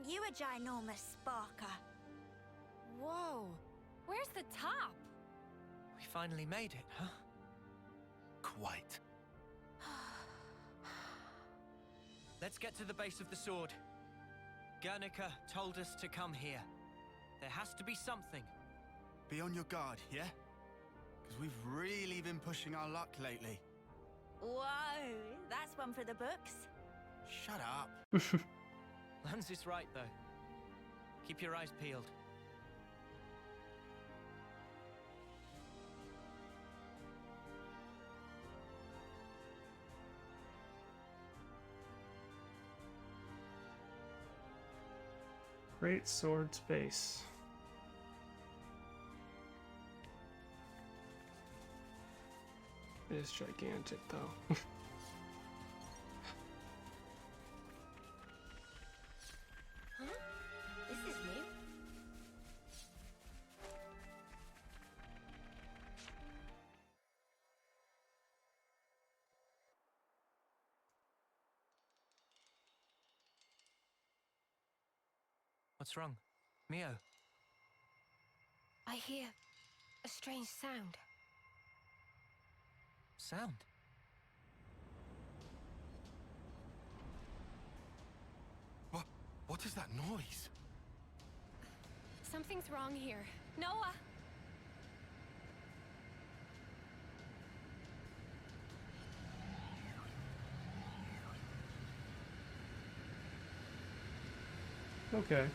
Aren't you a ginormous sparker? Whoa, where's the top? We finally made it, huh? Quite. Let's get to the base of the sword. Guernica told us to come here. There has to be something. Be on your guard, yeah? Because we've really been pushing our luck lately. Whoa, that's one for the books. Shut up. Lance is right, though. Keep your eyes peeled. Great sword space. It is gigantic, though. Huh? This is new. What's wrong? Mio? I hear a strange sound. Sound? What is that noise? Something's wrong here. Noah! Okay.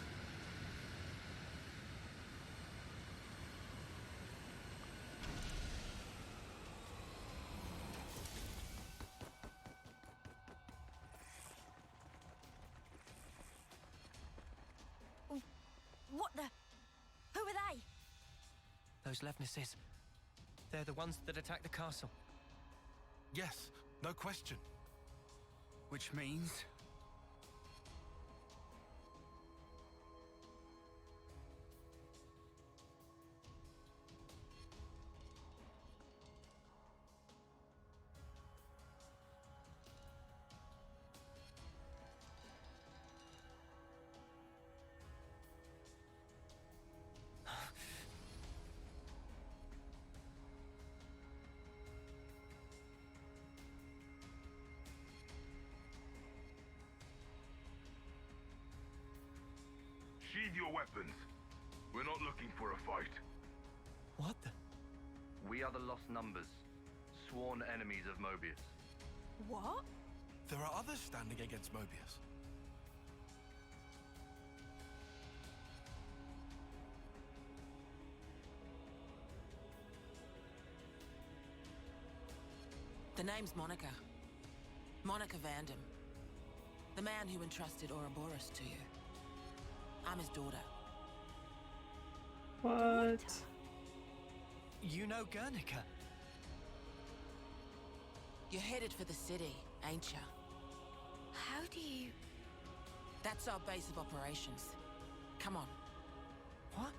What the? Who are they? Those Levnesses. They're the ones that attacked the castle. Yes, no question. Which means... Sheathe your weapons. We're not looking for a fight. What the? We are the Lost Numbers, sworn enemies of Mobius. What? There are others standing against Mobius. The name's Monica. Monica Vandam. The man who entrusted Ouroboros to you. I'm his daughter. What? You know Guernica? You're headed for the city, ain't ya? How do you... That's our base of operations. Come on. What?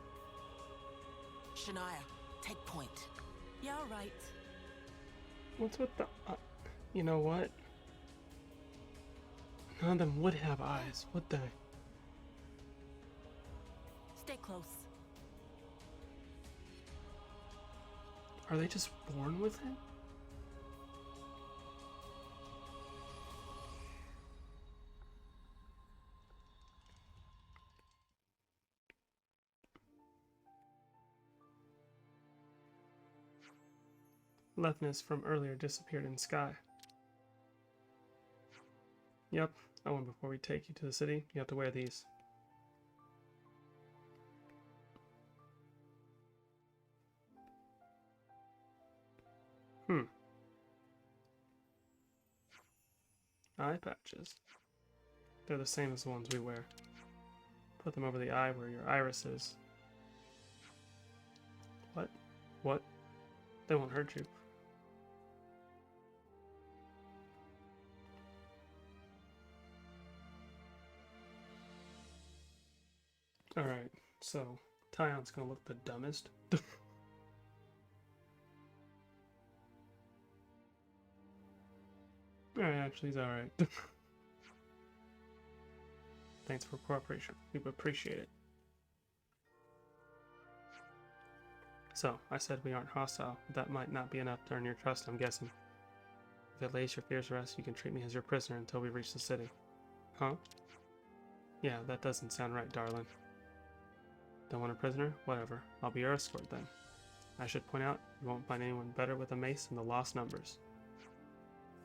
Shania, take point. You're right. What's with the... you know what? None of them would have eyes, would they? Stay close. Are they just born with it? Levness from earlier disappeared in sky. Yep, that one before we take you to the city, you have to wear these. Eye patches. They're the same as the ones we wear. Put them over the eye where your iris is. What? What? They won't hurt you. Alright, so Tyon's gonna look the dumbest. Alright, actually he's alright. Thanks for cooperation. We appreciate it. So, I said we aren't hostile. That might not be enough to earn your trust, I'm guessing. If it lays your fears to rest, you can treat me as your prisoner until we reach the city. Huh? Yeah, that doesn't sound right, darling. Don't want a prisoner? Whatever. I'll be your escort then. I should point out, you won't find anyone better with a mace than the lost numbers.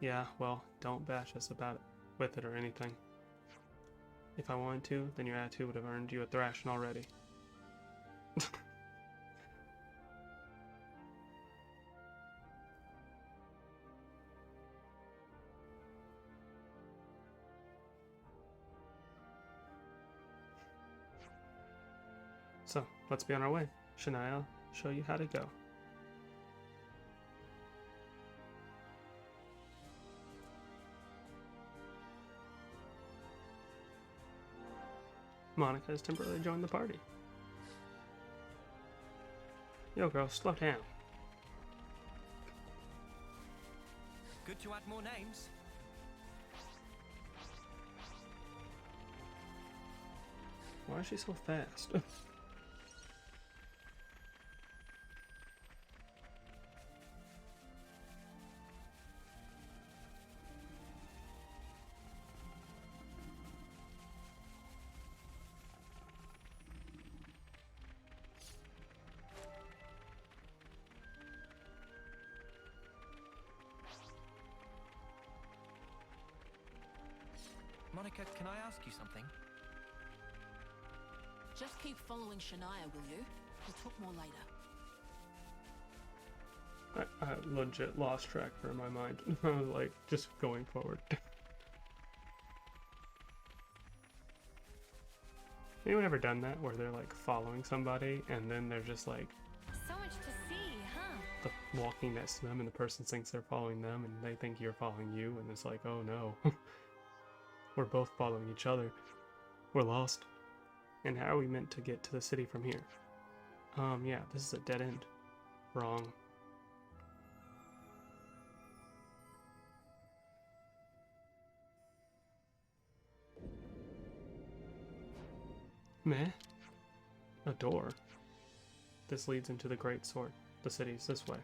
Yeah, well, don't bash us about it, with it or anything. If I wanted to, then your attitude would have earned you a thrashing already. So, let's be on our way. Shania, show you how to go. Monica has temporarily joined the party. Yo, girl, slow down. Good to add more names. Why is she so fast? Monica, can I ask you something? Just keep following Shania, will you? We'll talk more later. I legit lost track for my mind. I was like, just going forward. Anyone ever done that where they're like following somebody and then they're just like So much to see, huh? walking next to them and the person thinks they're following them and they think you're following you and it's like, oh no. We're both following each other. We're lost. And how are we meant to get to the city from here? Yeah, this is a dead end. Wrong. Meh? A door. This leads into the Great Sword. The city's this way.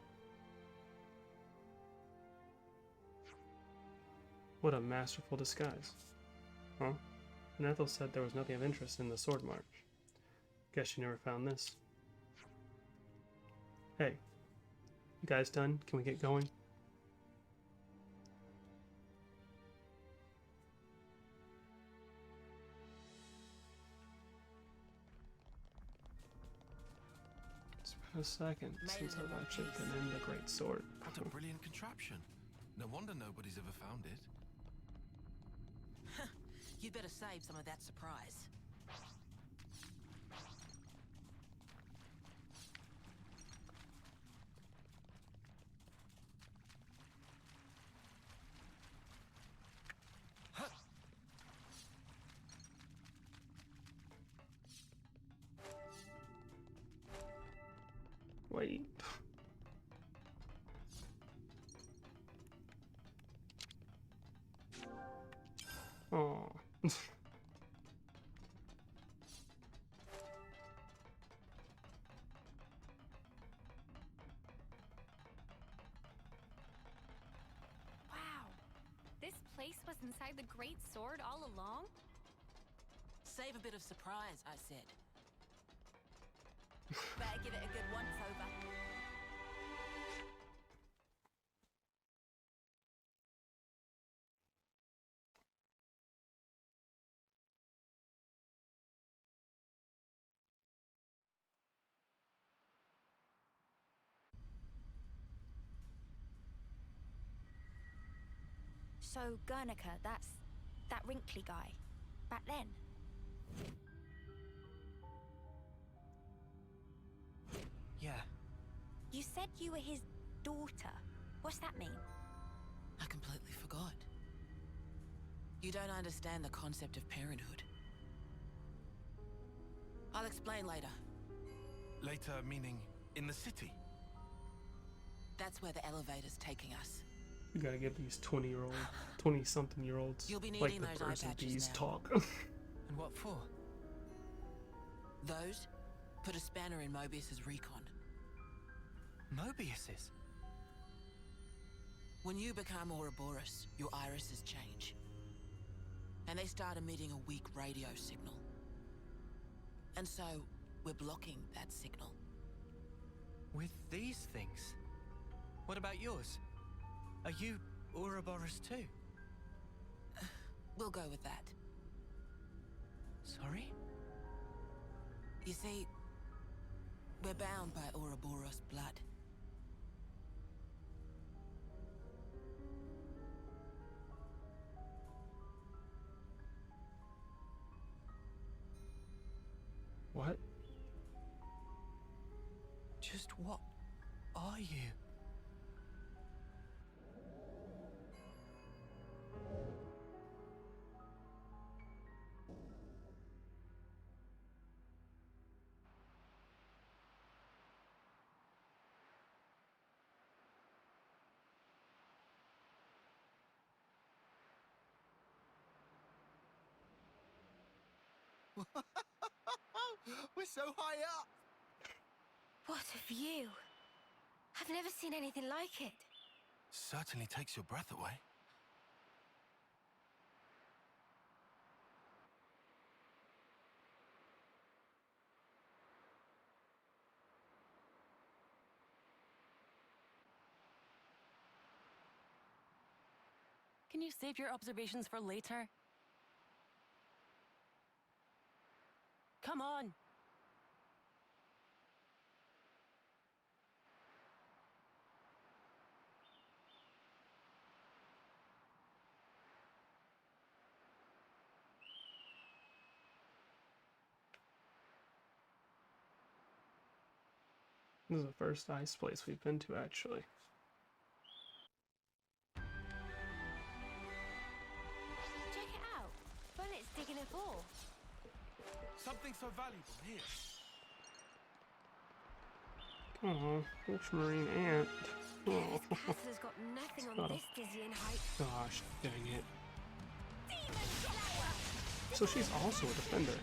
What a masterful disguise. Huh? And Ethel said there was nothing of interest in the Sword March. Guess you never found this. Hey, you guys done? Can we get going? It's been a second since I've actually been in the Great Sword. What a brilliant contraption. No wonder nobody's ever found it. You'd better save some of that surprise. Wait. Oh. Wow. This place was inside the Great Sword all along? Save a bit of surprise, I said. Better give it a good once over. So, Guernica, that's that wrinkly guy. Back then. Yeah. You said you were his daughter. What's that mean? I completely forgot. You don't understand the concept of parenthood. I'll explain later. Later, meaning in the city? That's where the elevator's taking us. You gotta give these 20-something-year-olds You'll be like needing the those eye birds and patches bees now. talk. And what for? Those put a spanner in Mobius's recon. Mobius's? When you become Ouroboros, your irises change. And they start emitting a weak radio signal. And so, we're blocking that signal. With these things? What about yours? Are you Ouroboros too? We'll go with that. Sorry? You see, we're bound by Ouroboros blood. What? Just what are you? We're so high up! What a view! I've never seen anything like it. Certainly takes your breath away. Can you save your observations for later? Come on! This is the first ice place we've been to, actually. Check it out. Bullet's digging a ball. Something so valuable here. Oh, which marine ant? This Oh, castle has got nothing on Oh. this dizzying height. gosh, dang it. Demon Slayer! So she's also a defender.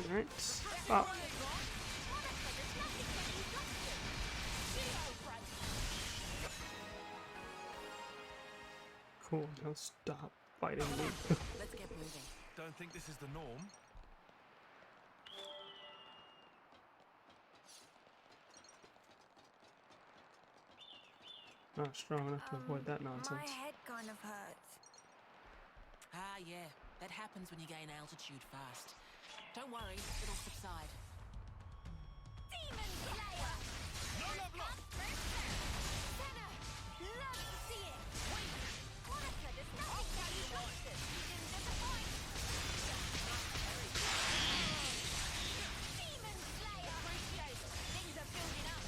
Alright, stop. Cool, now stop fighting me. Let's get moving. Don't think this is the norm. Not strong enough to avoid that My nonsense. head kind of hurts. Ah, yeah. That happens when you gain altitude fast. Don't worry, it'll subside. Demon Slayer! Senna! Love to see it! Monica, there's nothing that you lost it. You didn't disappoint. Demon Slayer! Things are building up.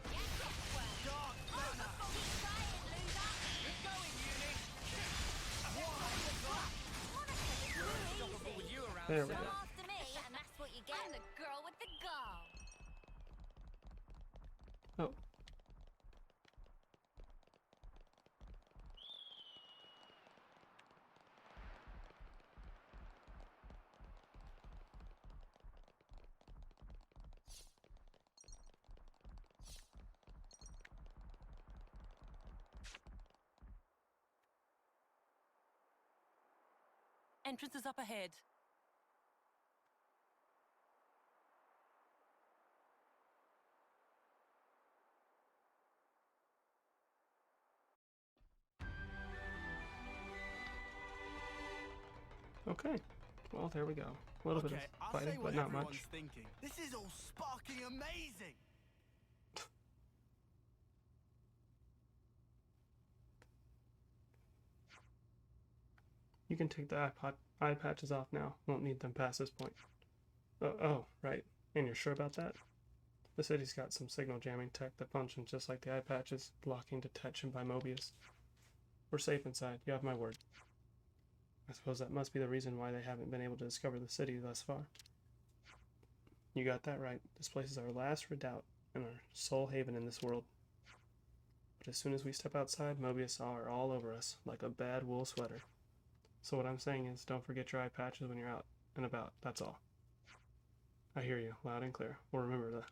Yes, well. Keep trying, loser. Keep going, Uni. Monica, this is Unstoppable with easy. you around, There we Senna. go. Come after me, and that's what you get. I'm the girl with the gall. Oh. Entrance is up ahead. Okay. Well, there we go. A little bit of I'll fighting, say but what not everyone's much. thinking. This is all sparking amazing. You can take the eye patches off now. Won't need them past this point. Oh, right. And you're sure about that? The city's got some signal jamming tech that functions just like the eye patches, blocking detection by Mobius. We're safe inside. You have my word. I suppose that must be the reason why they haven't been able to discover the city thus far. You got that right. This place is our last redoubt and our sole haven in this world. But as soon as we step outside, Mobius are all over us, like a bad wool sweater. So what I'm saying is, don't forget your eye patches when you're out and about, that's all. I hear you, loud and clear. We'll remember that.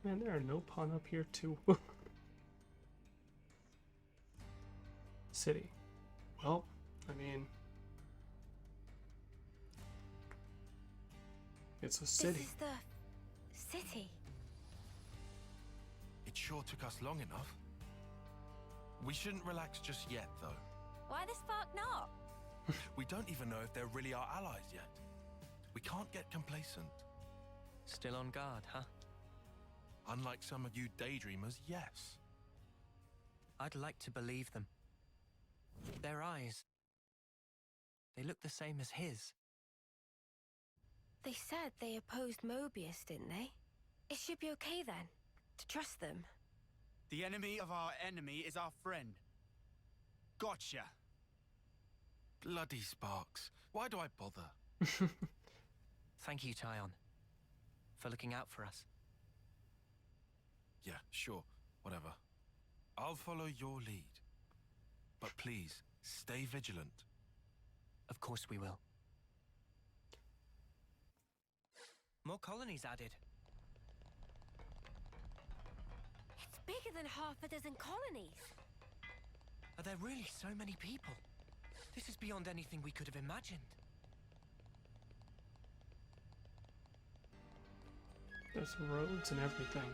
Man, there are no pawn up here too. City. Well, I mean, it's a city. This is the city. It sure took us long enough. We shouldn't relax just yet, though. Why the fuck not? We don't even know if they're really our allies yet. We can't get complacent. Still on guard, huh? Unlike some of you daydreamers, yes. I'd like to believe them. Their eyes, they look the same as his. They said they opposed Mobius, didn't they? It should be okay then, to trust them. The enemy of our enemy is our friend. Gotcha. Bloody Sparks. Why do I bother? Thank you, Tyon, for looking out for us. Yeah, sure. Whatever. I'll follow your lead. But please, stay vigilant. Of course we will. More colonies added. It's bigger than half a dozen colonies. Are there really so many people? This is beyond anything we could have imagined. There's roads and everything.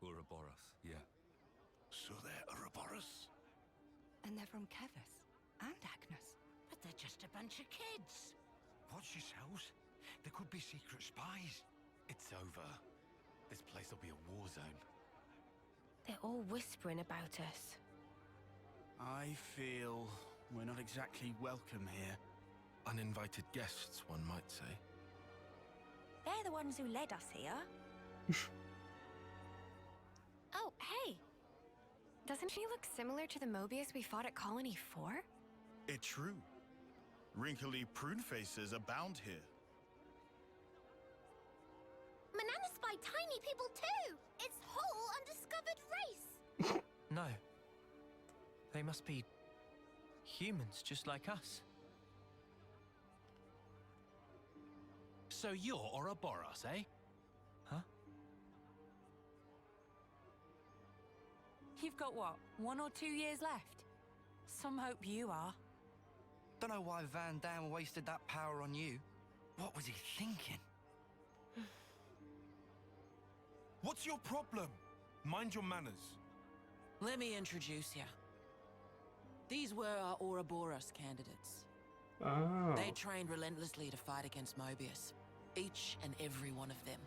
Ouroboros, yeah. So they're Ouroboros? And they're from Kevis and Agnes. But they're just a bunch of kids. Watch yourselves. There could be secret spies. It's over. This place will be a war zone. They're all whispering about us. I feel we're not exactly welcome here. Uninvited guests, one might say. They're the ones who led us here. Oh, hey! Doesn't she look similar to the Mobius we fought at Colony 4? It's true. Wrinkly prune faces abound here. Manana spy tiny people too! It's whole undiscovered race! No. They must be humans just like us. So you're Ouroboros, eh? Huh? You've got what, 1 or 2 years left? Some hope you are. Don't know why Van Dam wasted that power on you. What was he thinking? What's your problem? Mind your manners. Let me introduce you. These were our Ouroboros candidates. Oh. They trained relentlessly to fight against Mobius. Each and every one of them.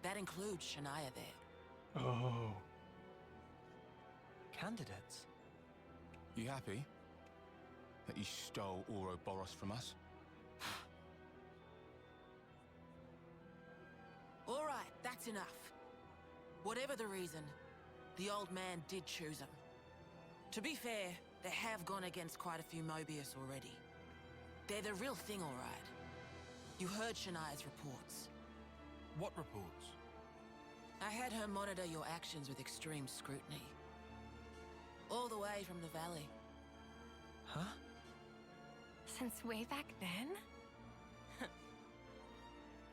That includes Shania there. Oh. Candidates? You happy that you stole Ouroboros from us? All right, that's enough. Whatever the reason, the old man did choose them. To be fair, they have gone against quite a few Mobius already. They're the real thing, all right. You heard Shania's reports. What reports? I had her monitor your actions with extreme scrutiny. All the way from the valley. Huh? Since way back then?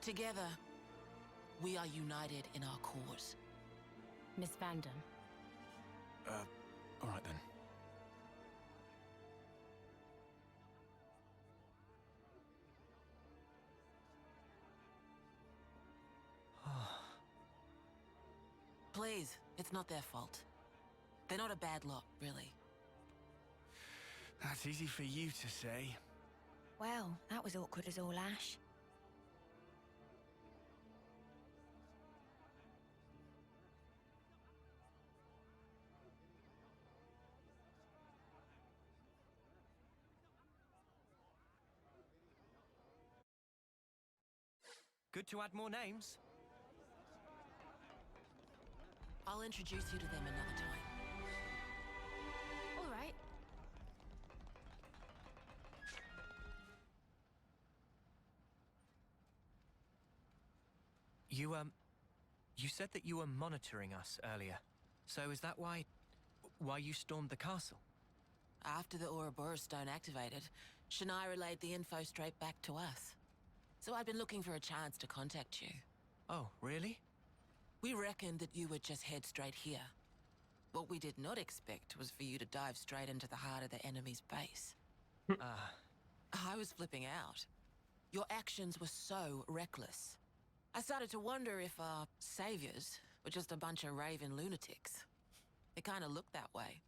Together, we are united in our cause. Miss Vandam. All right then. Please, it's not their fault. They're not a bad lot, really. That's easy for you to say. Well, that was awkward as all ash. Good to add more names. I'll introduce you to them another time. All right. You said that you were monitoring us earlier. So is that why you stormed the castle? After the Ouroboros stone activated, Shania relayed the info straight back to us. So I'd been looking for a chance to contact you. Oh, really? We reckoned that you would just head straight here. What we did not expect was for you to dive straight into the heart of the enemy's base. I was flipping out. Your actions were so reckless. I started to wonder if our saviors were just a bunch of raving lunatics. It kind of looked that way.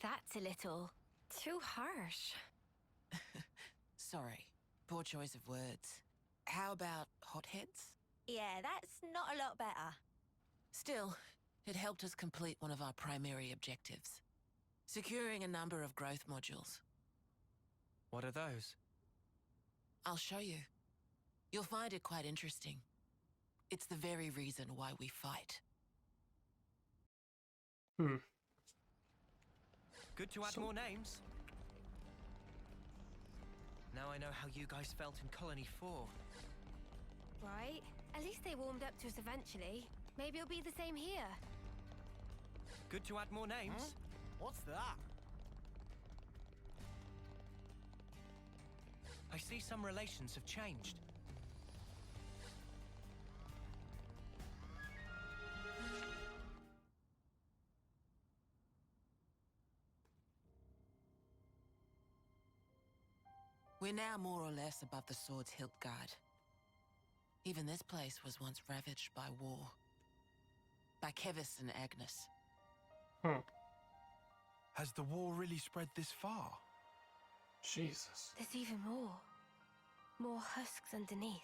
That's a little too harsh. Sorry, poor choice of words. How about hotheads? Yeah, that's not a lot better. Still, it helped us complete one of our primary objectives. Securing a number of growth modules. What are those? I'll show you. You'll find it quite interesting. It's the very reason why we fight. Good to add more names. Now I know how you guys felt in Colony 4. Right? At least they warmed up to us eventually. Maybe it'll be the same here. Good to add more names. What's that? I see some relations have changed. We're now more or less above the sword's hilt guard. Even this place was once ravaged by war. By Kevis and Agnes. Has the war really spread this far? Jesus. There's even more. More husks underneath.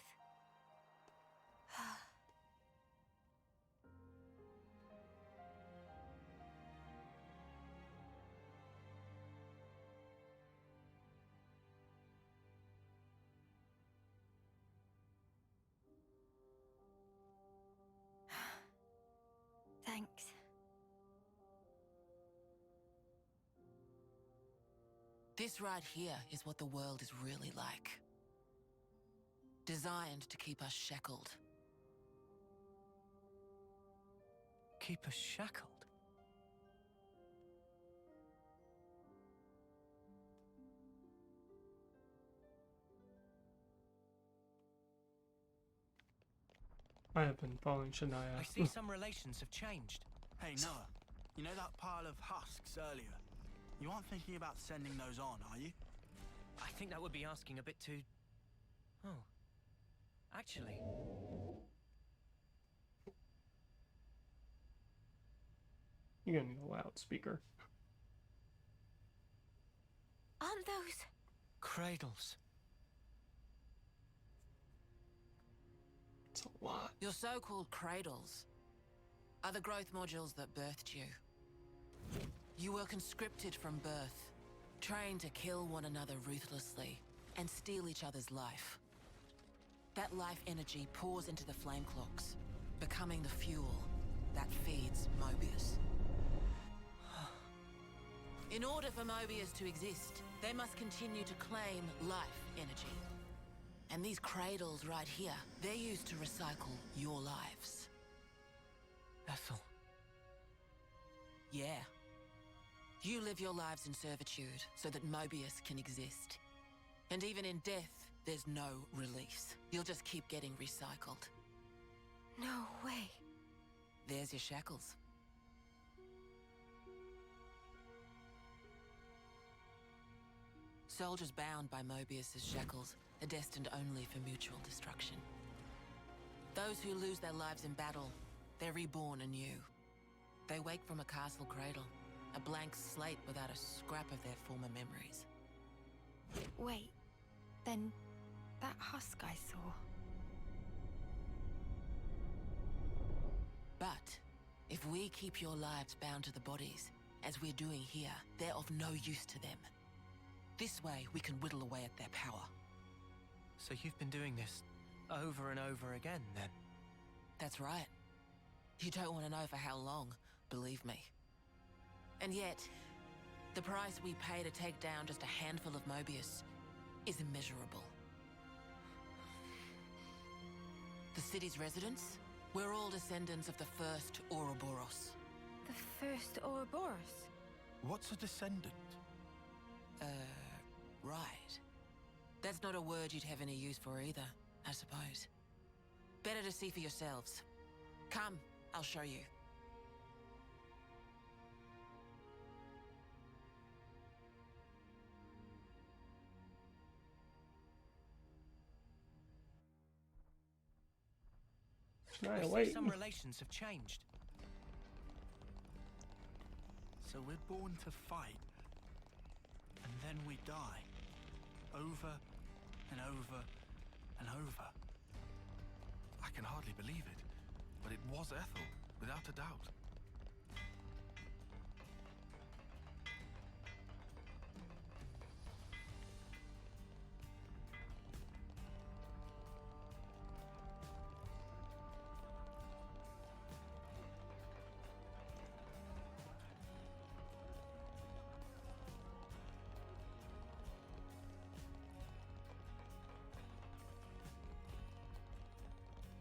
Thanks. This right here is what the world is really like. Designed to keep us shackled. Keep us shackled? I have been following Shania. I see some relations have changed. Hey, Noah. You know that pile of husks earlier? You aren't thinking about sending those on, are you? I think that would be asking a bit too... Oh. Actually... You're gonna need a loudspeaker. Aren't those... Cradles. It's a lot. Your so-called cradles are the growth modules that birthed you. You were conscripted from birth, trained to kill one another ruthlessly and steal each other's life. That life energy pours into the flame clocks, becoming the fuel that feeds Mobius. In order for Mobius to exist, they must continue to claim life energy. And these cradles right here, they're used to recycle your lives. Ethel. Yeah. You live your lives in servitude so that Mobius can exist. And even in death, there's no release. You'll just keep getting recycled. No way. There's your shackles. Soldiers bound by Mobius's shackles are destined only for mutual destruction. Those who lose their lives in battle, they're reborn anew. They wake from a castle cradle, a blank slate without a scrap of their former memories. Wait, then that husk I saw. But if we keep your lives bound to the bodies, as we're doing here, they're of no use to them. This way, we can whittle away at their power. So you've been doing this over and over again, then? That's right. You don't want to know for how long, believe me. And yet, the price we pay to take down just a handful of Mobius is immeasurable. The city's residents, we're all descendants of the first Ouroboros. The first Ouroboros? What's a descendant? Right. That's not a word you'd have any use for either, I suppose. Better to see for yourselves. Come, I'll show you. I see some relations have changed. So we're born to fight, and then we die. Over and over and over. I can hardly believe it, but it was Ethel, without a doubt.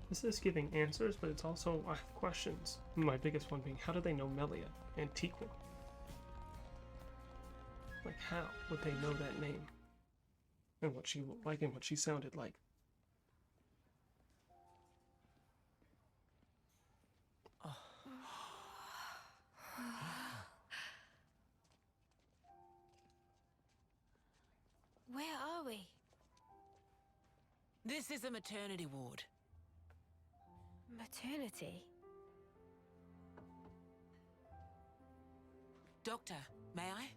This is giving answers, but it's also, I have questions. My biggest one being, how do they know Melia, Antiqua? Like, how would they know that name? And what she looked like and what she sounded like? Where are we? This is a maternity ward. Maternity? Doctor, may I?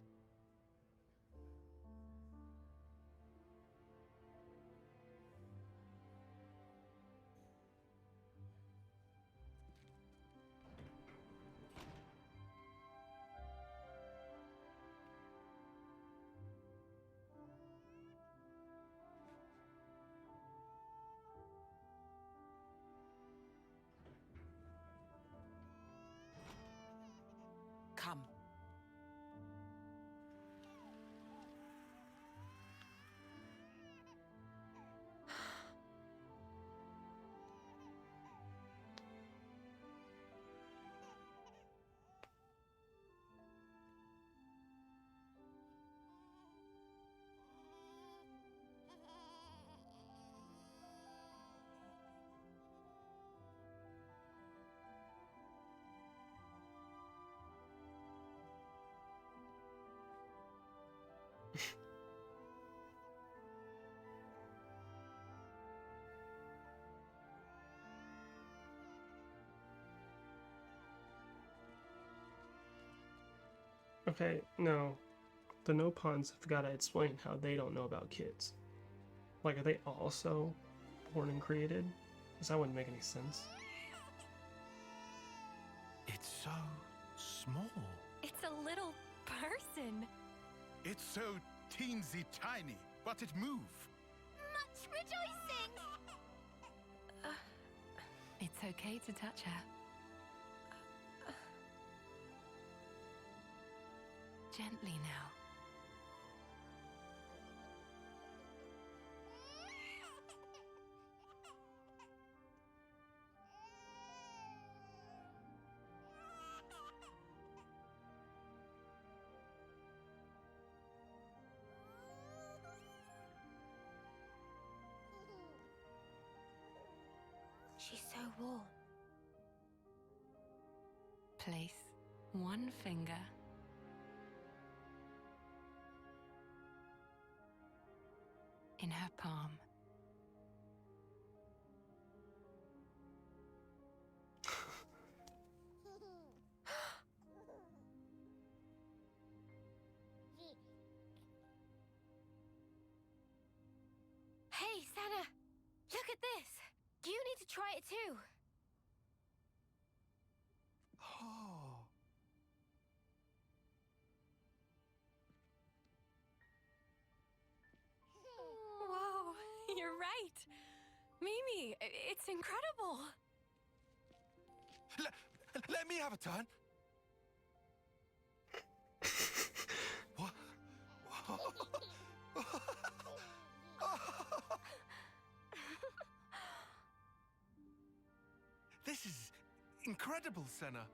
Come. Okay, no. The no pawns have got to explain how they don't know about kids. Like, are they also born and created? Because that wouldn't make any sense. It's so small. It's a little person. It's so teensy tiny, but it moves. Much rejoicing! It's okay to touch her. Gently now. She's so warm. Place one finger in her palm. Hey, Sana! Look at this! You need to try it too! Oh. Whoa, you're right. Mimi, it's incredible. Let me have a turn. What? This is incredible, Senna.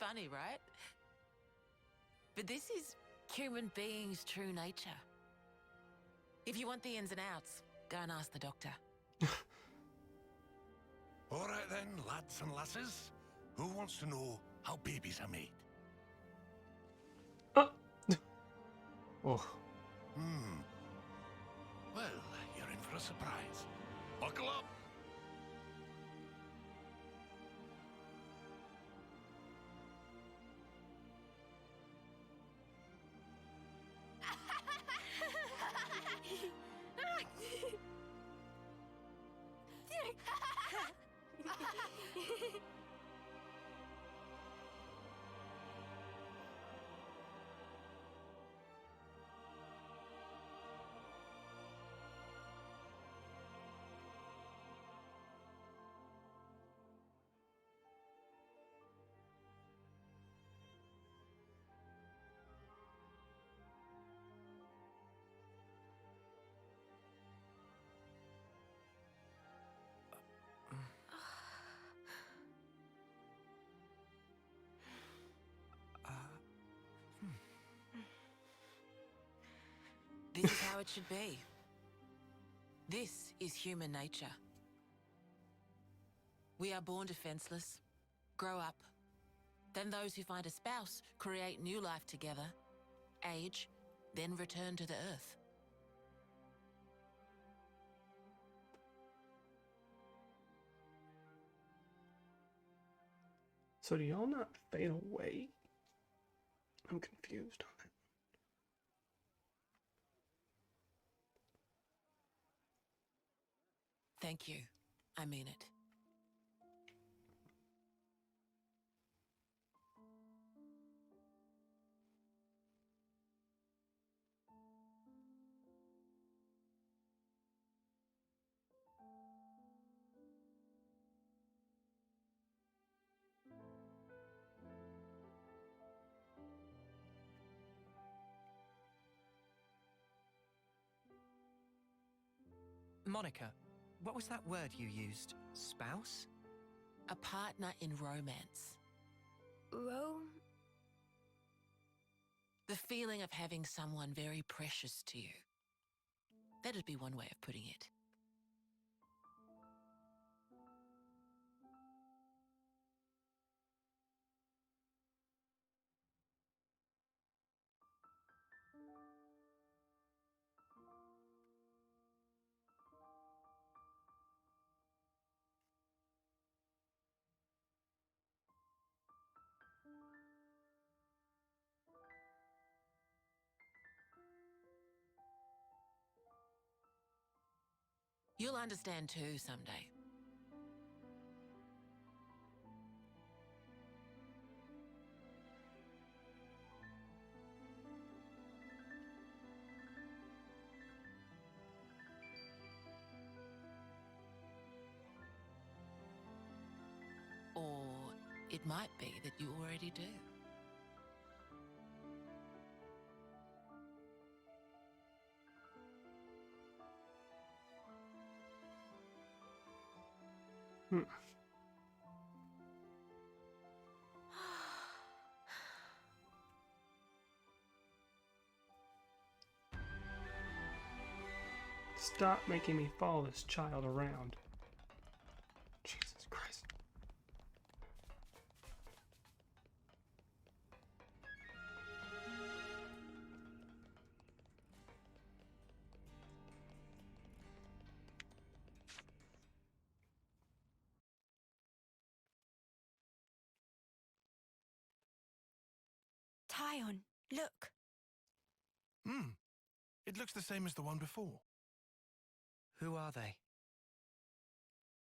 Funny, right? But this is human beings' true nature. If you want the ins and outs, go and ask the doctor. All right then, lads and lasses. Who wants to know how babies are made? Oh. Well, you're in for a surprise. Buckle up. This is how it should be. This is human nature. We are born defenseless, grow up. Then those who find a spouse create new life together, age, then return to the earth. So do y'all not fade away? I'm confused on it. Thank you. I mean it. Monica, what was that word you used? Spouse? A partner in romance. The feeling of having someone very precious to you. That'd be one way of putting it. You'll understand too someday. Or it might be that you already do. Hmm. Stop making me follow this child around. Jesus Christ. Tyon, look. It looks the same as the one before. Who are they?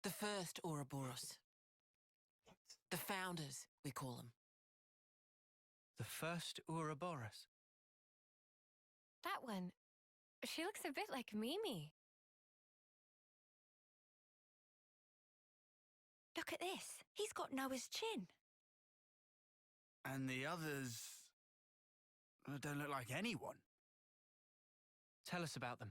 The first Ouroboros. The founders, we call them. The first Ouroboros? That one. She looks a bit like Mimi. Look at this. He's got Noah's chin. And the others don't look like anyone. Tell us about them.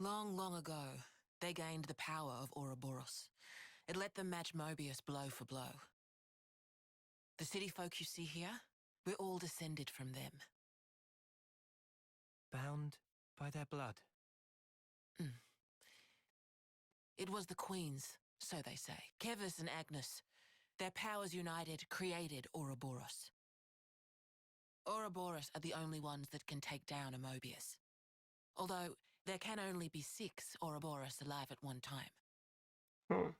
Long, long ago, they gained the power of Ouroboros. It let them match Mobius blow for blow. The city folk you see here, we're all descended from them. Bound by their blood? It was the queens, so they say. Kevis and Agnes. Their powers united created Ouroboros. Ouroboros are the only ones that can take down a Mobius. Although, there can only be 6 Ouroboros alive at one time.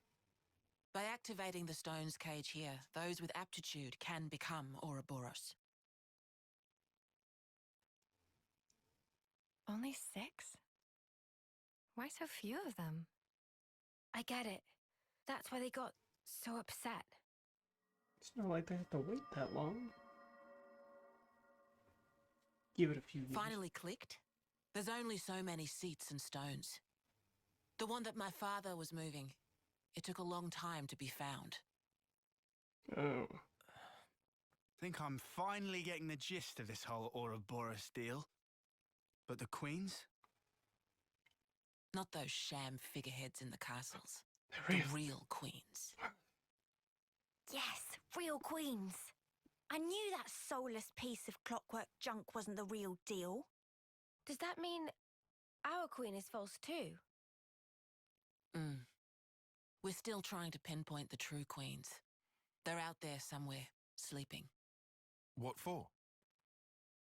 By activating the stone's cage here, those with aptitude can become Ouroboros. Only 6? Why so few of them? I get it. That's why they got so upset. It's not like they have to wait that long. Give it a few years. Finally clicked? There's only so many seats and stones. The one that my father was moving, it took a long time to be found. Oh. Think I'm finally getting the gist of this whole Ouroboros deal. But the queens? Not those sham figureheads in the castles. The real queens. Yes, real queens. I knew that soulless piece of clockwork junk wasn't the real deal. Does that mean our queen is false too? We're still trying to pinpoint the true queens. They're out there somewhere, sleeping. What for?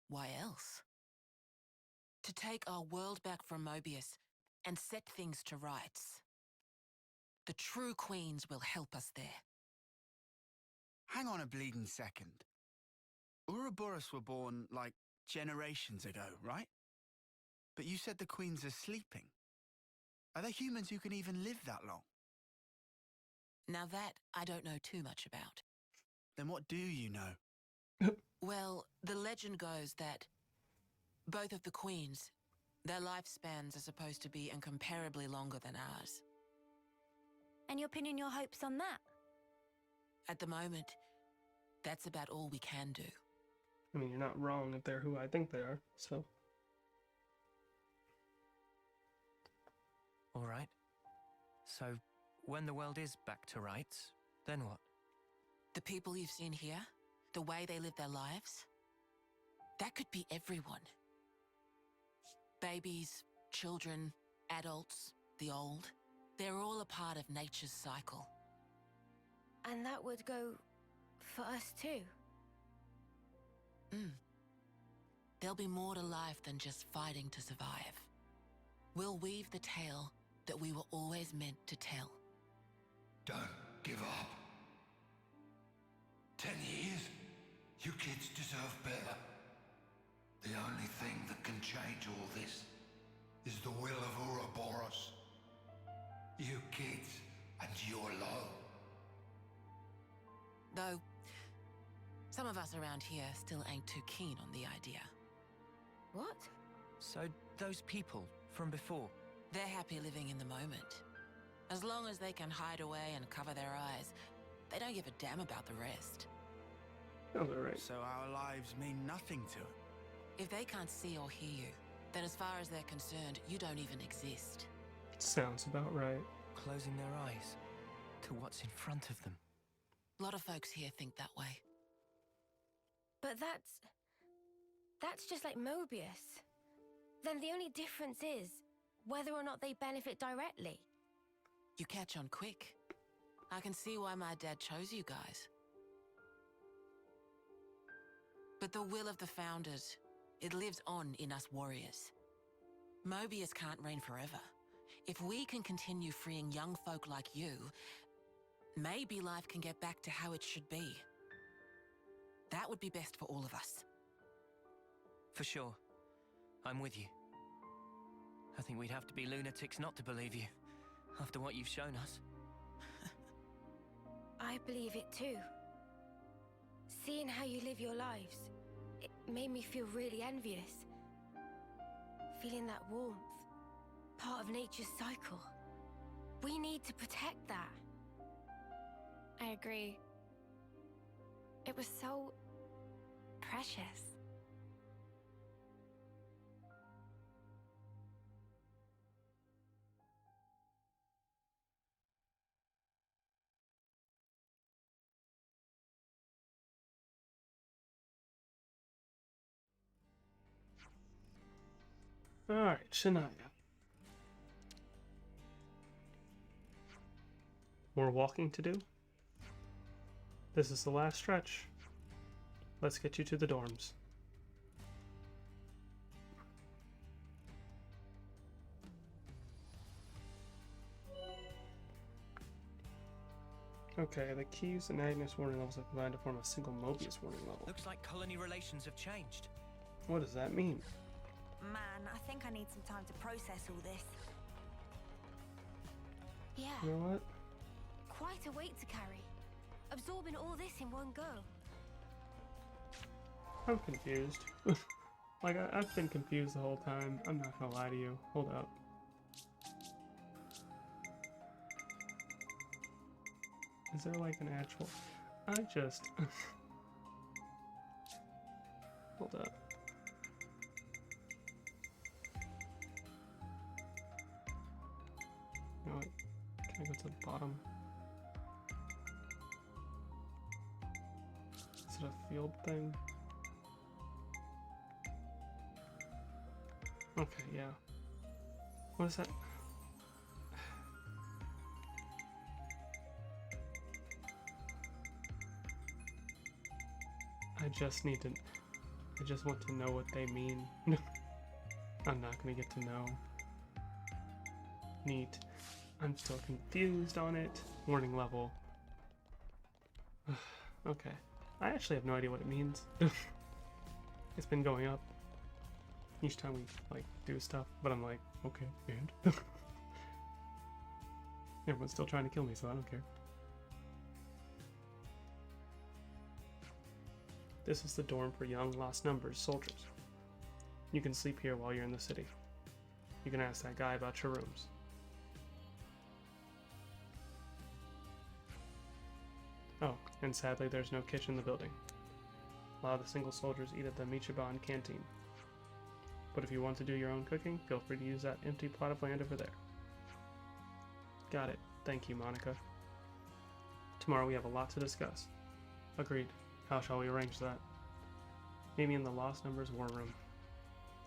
Why else? To take our world back from Mobius and set things to rights. The true queens will help us there. Hang on a bleeding second. Ouroboros were born, like, generations ago, right? But you said the queens are sleeping. Are they humans who can even live that long? Now that I don't know too much about. Then what do you know? Well, the legend goes that both of the queens, their lifespans are supposed to be incomparably longer than ours. And you're pinning your hopes on that? At the moment, that's about all we can do. I mean, you're not wrong if they're who I think they are, so. All right. So, when the world is back to rights, then what? The people you've seen here, the way they live their lives, that could be everyone. Babies, children, adults, the old, they're all a part of nature's cycle. And that would go for us too? There'll be more to life than just fighting to survive. We'll weave the tale that we were always meant to tell. Don't give up. 10 years? You kids deserve better. The only thing that can change all this is the will of Ouroboros. You kids and you alone. Though, some of us around here still ain't too keen on the idea. What? So, those people from before? They're happy living in the moment. As long as they can hide away and cover their eyes, they don't give a damn about the rest. Sounds alright. So our lives mean nothing to it. If they can't see or hear you, then as far as they're concerned, you don't even exist. It Sounds about right. Closing their eyes to what's in front of them. A lot of folks here think that way. But that's just like Mobius. Then the only difference is whether or not they benefit directly. You catch on quick. I can see why my dad chose you guys. But the will of the Founders, it lives on in us warriors. Mobius can't reign forever. If we can continue freeing young folk like you, maybe life can get back to how it should be. That would be best for all of us. For sure. I'm with you. I think we'd have to be lunatics not to believe you, after what you've shown us. I believe it too. Seeing how you live your lives, it made me feel really envious. Feeling that warmth, part of nature's cycle. We need to protect that. I agree. It was so precious. Alright, Shania. More walking to do? This is the last stretch. Let's get you to the dorms. Okay, the Keys and Agnes warning levels have combined to form a single Mobius warning level. Looks like colony relations have changed. What does that mean? Man, I think I need some time to process all this. Yeah. You know what? Quite a weight to carry. Absorbing all this in one go. I'm confused. Like, I've been confused the whole time. I'm not gonna lie to you. Hold up. Is there like an actual... I just... Hold up. You know what? Can I go to the bottom? Is it a field thing? Okay, yeah. What is that? I just want to know what they mean. I'm not gonna get to know. Neat. I'm still confused on it. Warning level. Okay. I actually have no idea what it means. It's been going up each time we like do stuff, but I'm like, okay, and everyone's still trying to kill me, so I don't care. This is the dorm for young lost numbers soldiers. You can sleep here while you're in the city. You can ask that guy about your rooms. Oh, and sadly there's no kitchen in the building. A lot of the single soldiers eat at the Michiban canteen. But if you want to do your own cooking, feel free to use that empty plot of land over there. Got it. Thank you, Monica. Tomorrow we have a lot to discuss. Agreed. How shall we arrange that? Meet me in the Lost Numbers War Room.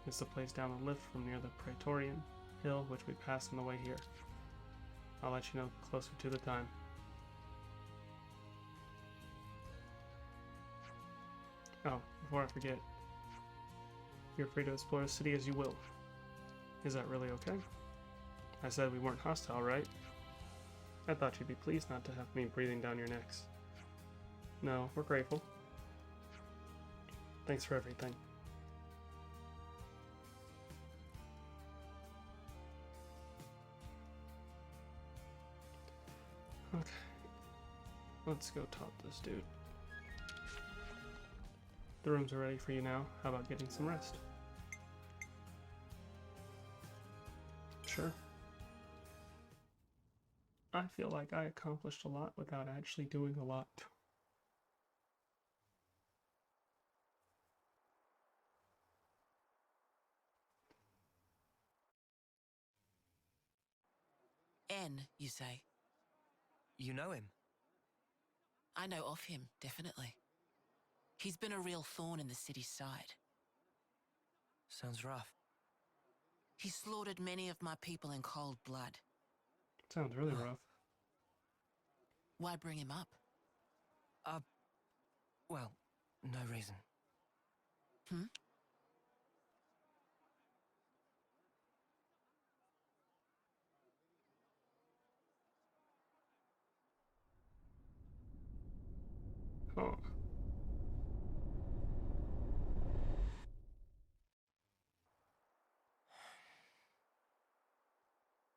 It's the place down the lift from near the Praetorian Hill, which we passed on the way here. I'll let you know closer to the time. Oh, before I forget, you're free to explore the city as you will. Is that really okay? I said we weren't hostile, right? I thought you'd be pleased not to have me breathing down your necks. No, we're grateful. Thanks for everything. Okay. Let's go talk to this dude. The rooms are ready for you now. How about getting some rest? Sure. I feel like I accomplished a lot without actually doing a lot. N, you say? You know him? I know of him, definitely. He's been a real thorn in the city's side. Sounds rough. He slaughtered many of my people in cold blood. Sounds really rough. Why bring him up? Well, no reason. Hmm? Oh.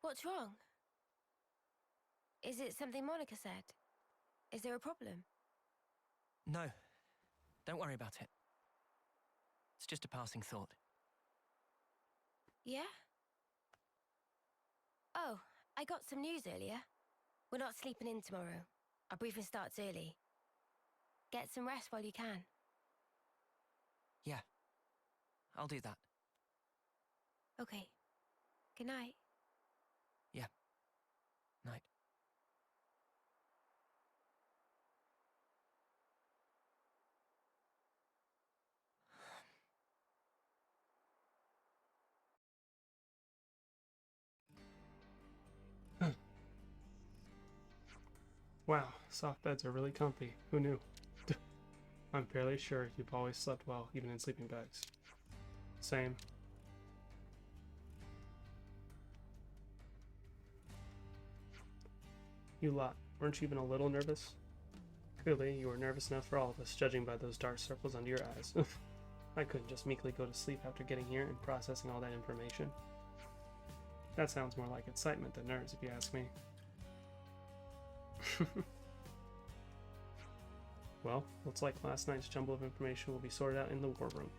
What's wrong? Is it something Monica said? Is there a problem? No. Don't worry about it. It's just a passing thought. Yeah? Oh, I got some news earlier. We're not sleeping in tomorrow. Our briefing starts early. Get some rest while you can. Yeah. I'll do that. Okay. Good night. Yeah. Night. Wow, soft beds are really comfy. Who knew? I'm fairly sure you've always slept well, even in sleeping bags. Same. You lot, weren't you even a little nervous? Clearly, you were nervous enough for all of us, judging by those dark circles under your eyes. I couldn't just meekly go to sleep after getting here and processing all that information. That sounds more like excitement than nerves, if you ask me. Well, looks like last night's jumble of information will be sorted out in the war room.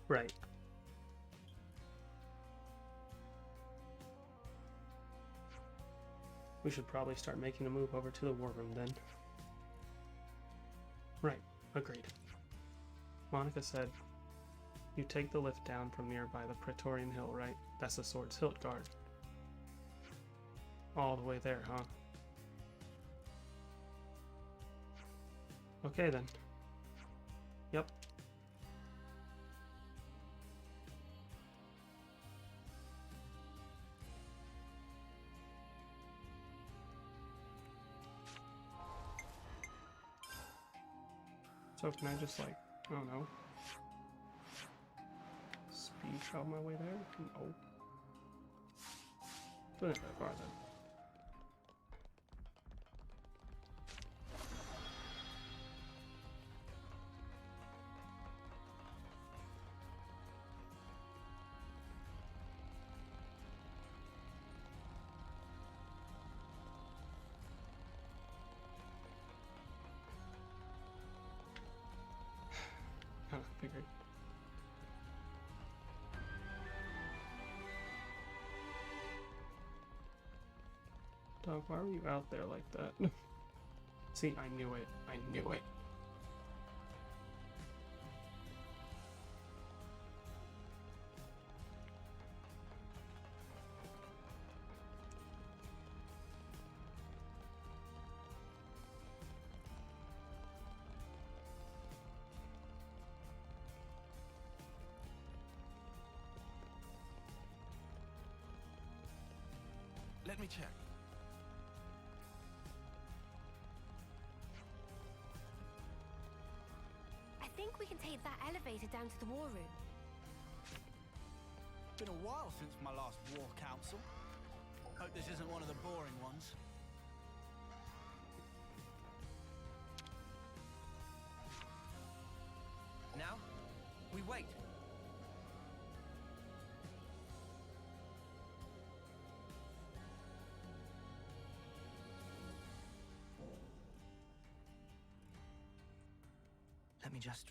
Right. We should probably start making a move over to the war room then. Right, agreed. Monica said, you take the lift down from nearby the Praetorian Hill, right? That's the Sword's Hilt Guard. All the way there, huh? Okay then. Yep. So can I just like, I don't know, speed travel my way there? No. Doesn't that far then. Kinda figured. Dog, why were you out there like that? See, I knew it. I knew it. Let me check. I think we can take that elevator down to the war room. Been a while since my last war council. Hope this isn't one of the boring ones. Now, we wait. Let me just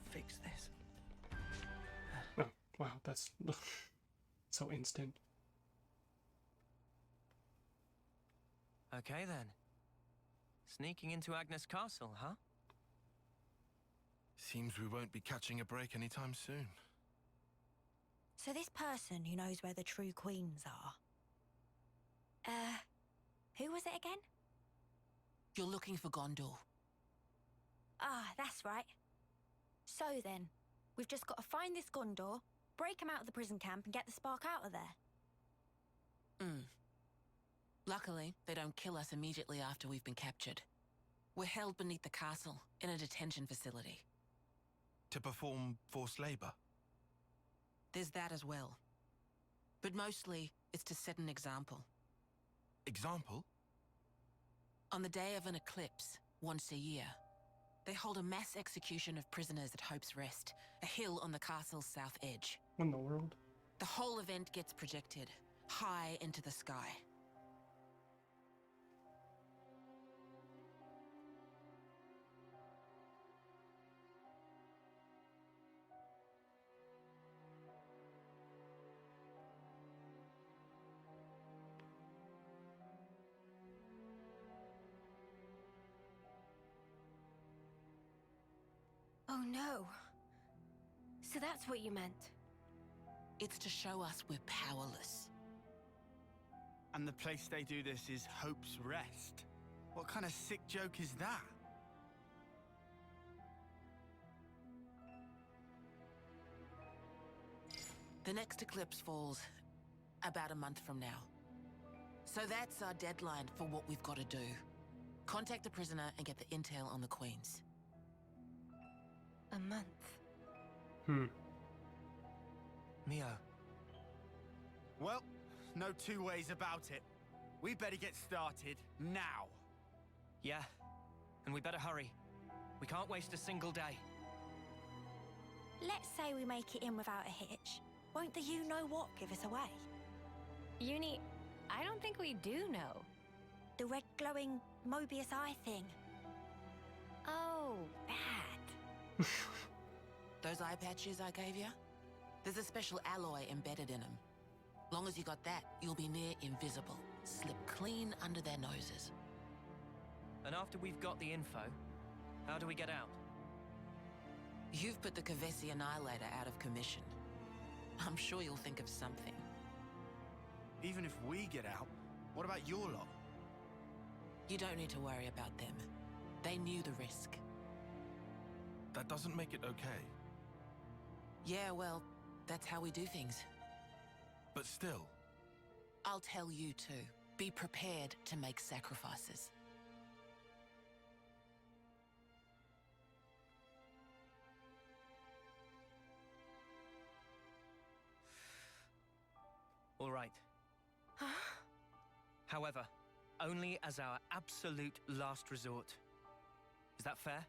fix this. Oh, wow, that's so instant. Okay then. Sneaking into Agnes Castle, huh? Seems we won't be catching a break anytime soon. So this person who knows where the true queens are, Who was it again? You're looking for Gondor. Ah, that's right. So then, we've just got to find this Gondor, break him out of the prison camp and get the spark out of there. Luckily, they don't kill us immediately after we've been captured. We're held beneath the castle, in a detention facility. To perform forced labor? There's that as well. But mostly, it's to set an example. Example? On the day of an eclipse, once a year, they hold a mass execution of prisoners at Hope's Rest, a hill on the castle's south edge. In the world? The whole event gets projected, high into the sky. Oh no. So that's what you meant. It's to show us we're powerless. And the place they do this is Hope's Rest. What kind of sick joke is that? The next eclipse falls about a month from now. So that's our deadline for what we've got to do. Contact the prisoner and get the intel on the Queens. A month. Mio. Well, no two ways about it. We better get started now. Yeah, and we better hurry. We can't waste a single day. Let's say we make it in without a hitch. Won't the you-know-what give us away? Uni, I don't think we do know. The red glowing Mobius eye thing. Oh, that. Those eye patches I gave you? There's a special alloy embedded in them. Long as you got that, you'll be near invisible. Slip clean under their noses. And after we've got the info, how do we get out? You've put the Kavesi Annihilator out of commission. I'm sure you'll think of something. Even if we get out, what about your lot? You don't need to worry about them. They knew the risk. That doesn't make it okay. Yeah, well, that's how we do things. But still. I'll tell you too. Be prepared to make sacrifices. All right. However, only as our absolute last resort. Is that fair?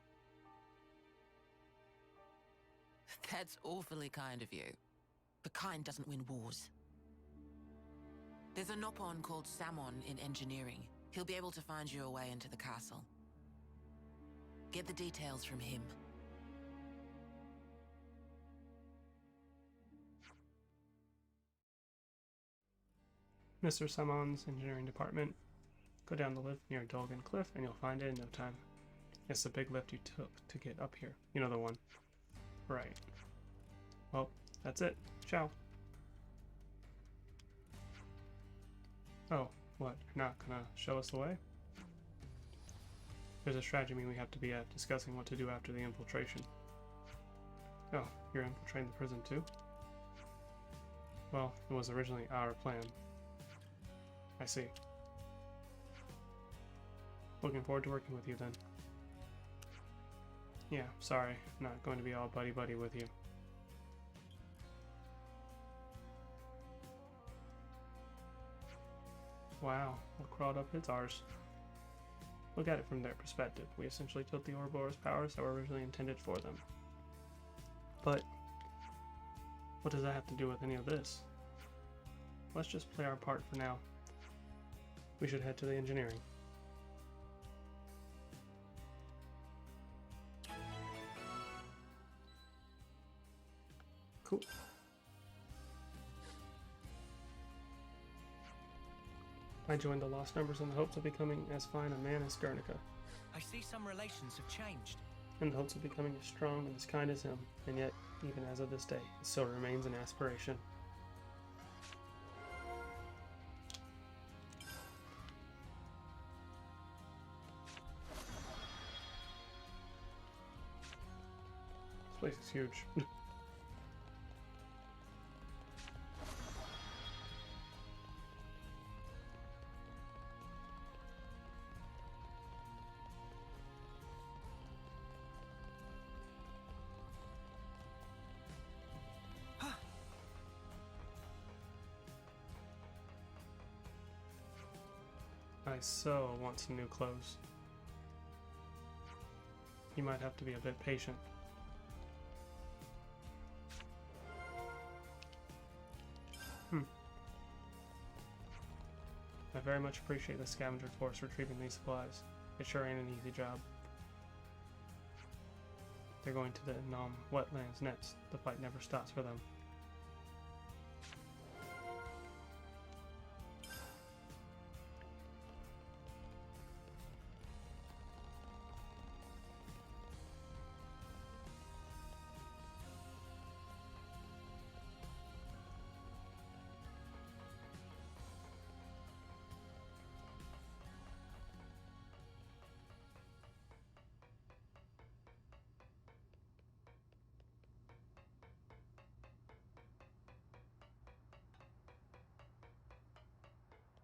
That's awfully kind of you. But kind doesn't win wars. There's a Nopon called Samon in engineering. He'll be able to find you a way into the castle. Get the details from him. Mr. Samon's engineering department. Go down the lift near Dolgan Cliff and you'll find it in no time. It's the big lift you took to get up here. You know the one. Right. Well, that's it. Ciao. Oh, what? You're not gonna show us the way? There's a strategy meeting we have to be at, discussing what to do after the infiltration. Oh, you're infiltrating the prison too? Well, it was originally our plan. I see. Looking forward to working with you then. Yeah, sorry, not going to be all buddy-buddy with you. Wow, what crawled up is ours. Look at it from their perspective. We essentially took the Ouroboros powers that were originally intended for them. But what does that have to do with any of this? Let's just play our part for now. We should head to the engineering. Cool. I joined the Lost Numbers in the hopes of becoming as fine a man as Guernica, I see some relations have changed. in the hopes of becoming as strong and as kind as him, and yet, even as of this day, it still remains an aspiration. place is huge. I so want some new clothes. You might have to be a bit patient. I very much appreciate the scavenger force retrieving these supplies. It sure ain't an easy job. They're going to the Nom wetlands next. The fight never stops for them.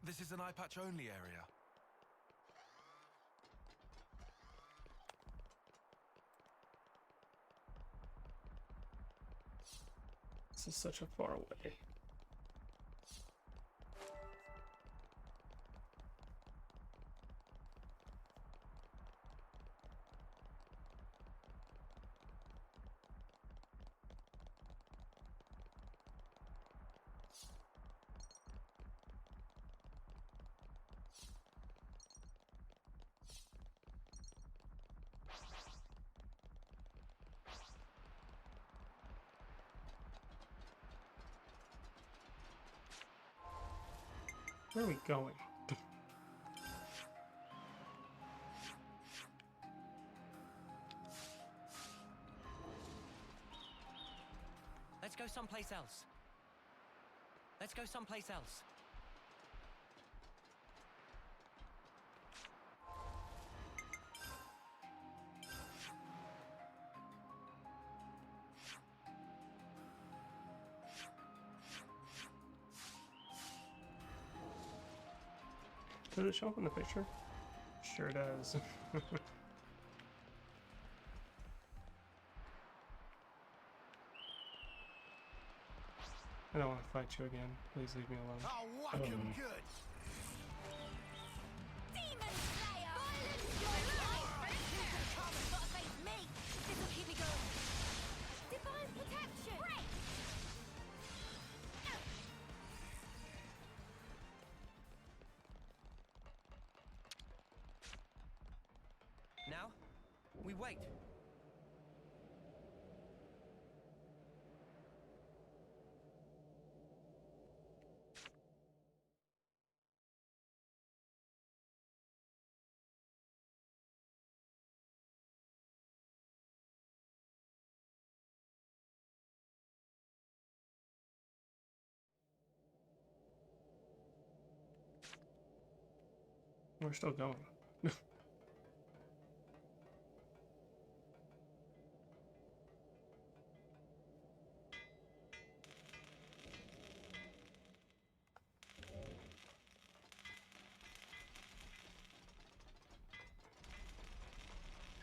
This is an eye patch only area. This is such a far away. Where are we going? Let's go someplace else. Let's go someplace else. Does it show up in the picture? Sure does. I don't want to fight you again. Please leave me alone. I'll whack him good. Demon Slayer! Violence! You gotta face me! This'll keep me going. Divine protection! Break! Now, we wait. We're still going.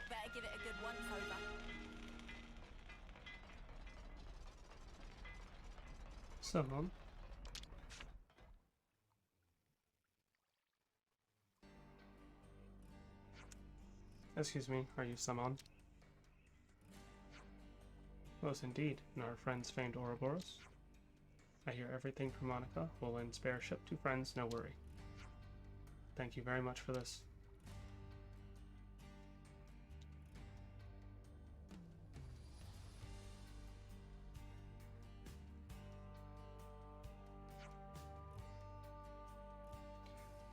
Better give it a good once over. Someone. Excuse me, are you Summon? Yes, indeed, and our friends famed Ouroboros. I hear everything from Monica. We'll lend spare ship to friends, no worry. Thank you very much for this.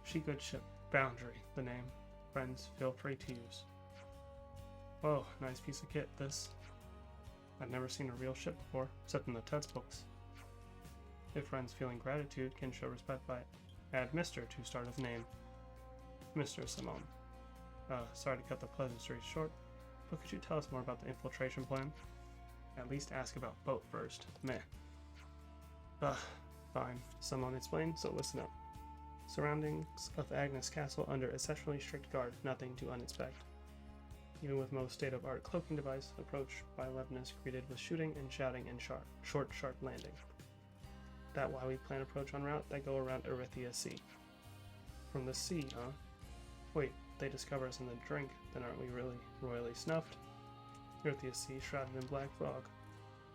She good ship. Boundary, the name. Friends, feel free to use. Whoa, nice piece of kit, this. I've never seen a real ship before, except in the textbooks. If friends feeling gratitude can show respect by add Mr. to start his name. Mr. Simone. Sorry to cut the pleasantries short, but could you tell us more about the infiltration plan? At least ask about boat first. Meh. Ugh, fine. Some won't explain, so listen up. Surroundings of Agnes Castle under exceptionally strict guard, nothing to unexpect. Even with most state-of-art cloaking device, approach by Levin is greeted with shooting and shouting and sharp landing. That why we plan approach en route that go around Erythia Sea. From the sea, huh? Wait, they discover us in the drink, then aren't we really royally snuffed? Erythia Sea shrouded in black fog.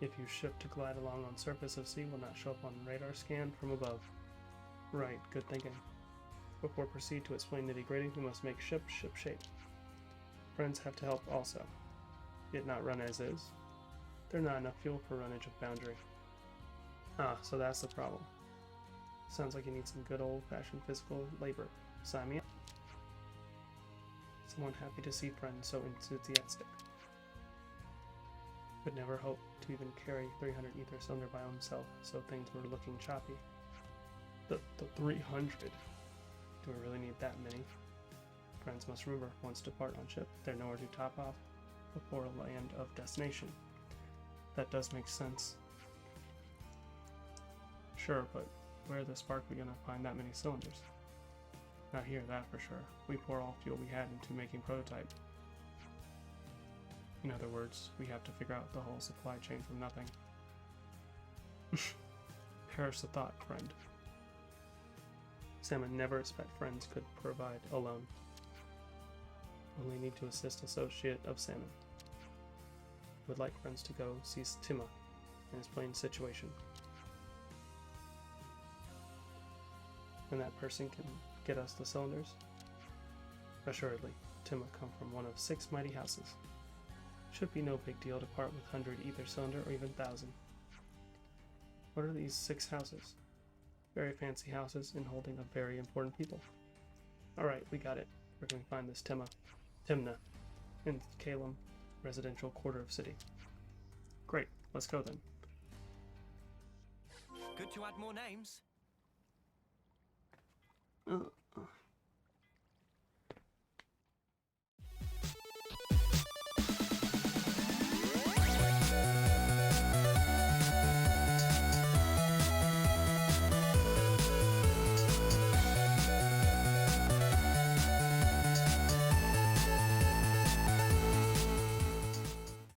If you ship to glide along on surface of sea will not show up on radar scan from above. Right, good thinking. Before proceed to explain nitty-gritty, we must make ship shape. Friends have to help also. Yet not run as is. There's not enough fuel for runnage of boundary. Ah, so that's the problem. Sounds like you need some good old-fashioned physical labor. Sign me up. Someone happy to see friends so enthusiastic. Would never hope to even carry 300 ether cylinder by himself, so things were looking choppy. The 300? Do we really need that many? Friends must remember, once depart on ship, they're nowhere to top off before a land of destination. That does make sense. Sure, but where the spark we gonna find that many cylinders? Not here, that for sure. We pour all fuel we had into making prototype. In other words, we have to figure out the whole supply chain from nothing. Perish the thought, friend. Salmon never expect friends could provide alone. Only need to assist associate of Salmon. Would like friends to go see Tima and explain situation. And that person can get us the cylinders? Assuredly, Tima come from one of 6 mighty houses. Should be no big deal to part with 100 ether cylinder or even 1,000. What are these 6 houses? Very fancy houses and holding of very important people. Alright, we got it. We're going to find this Timna, in Kalem residential quarter of city. Great, let's go then. Good to add more names. Ugh.